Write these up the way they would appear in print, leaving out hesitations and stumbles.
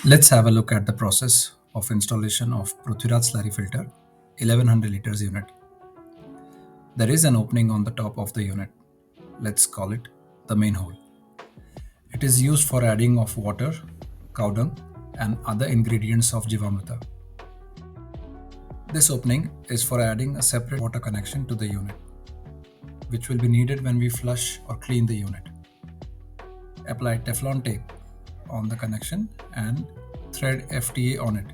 Let's have a look at the process of installation of Pruthviraj slurry filter 1100 liters unit. There is an opening on the top of the unit. Let's call it the main hole. It is used for adding of water, cow dung and other ingredients of Jivamrita. This opening is for adding a separate water connection to the unit, which will be needed when we flush or clean the unit. Apply Teflon tape on the connection and thread FTA on it.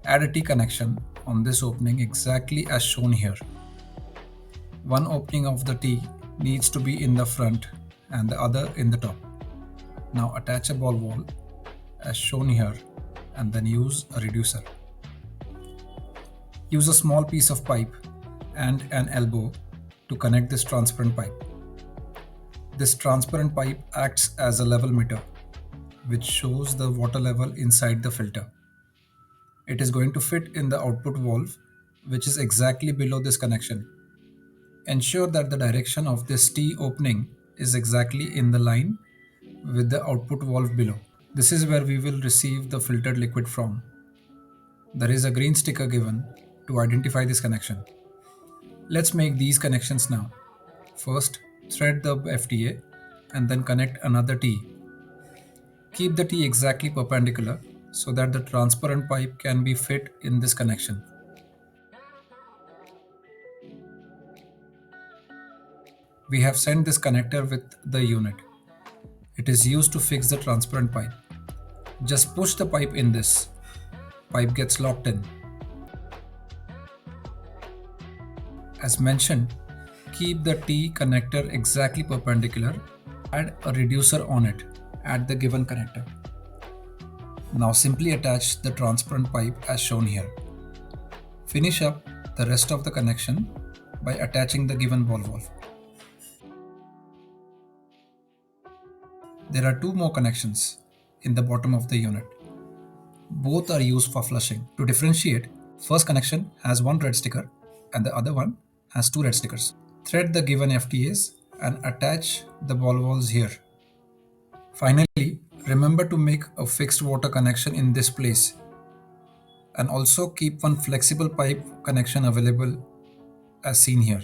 Add a T connection on this opening exactly as shown here. One opening of the T needs to be in the front and the other in the top. Now attach a ball valve as shown here and then use a reducer. Use a small piece of pipe and an elbow to connect this transparent pipe. This transparent pipe acts as a level meter, which shows the water level inside the filter. It is going to fit in the output valve, which is exactly below this connection. Ensure that the direction of this T opening is exactly in the line with the output valve below. This is where we will receive the filtered liquid from. There is a green sticker given to identify this connection. Let's make these connections now. First, thread the FTA and then connect another T. Keep the T exactly perpendicular so that the transparent pipe can be fit in this connection. We have sent this connector with the unit. It is used to fix the transparent pipe. Just push the pipe in this. Pipe gets locked in. As mentioned, keep the T connector exactly perpendicular. Add a reducer on it at the given connector. Now simply attach the transparent pipe as shown here. Finish up the rest of the connection by attaching the given ball valve. There are two more connections in the bottom of the unit. Both are used for flushing. To differentiate, first connection has one red sticker and the other one has two red stickers. Thread the given FTAs and attach the ball valves here. Finally, remember to make a fixed water connection in this place and also keep one flexible pipe connection available as seen here.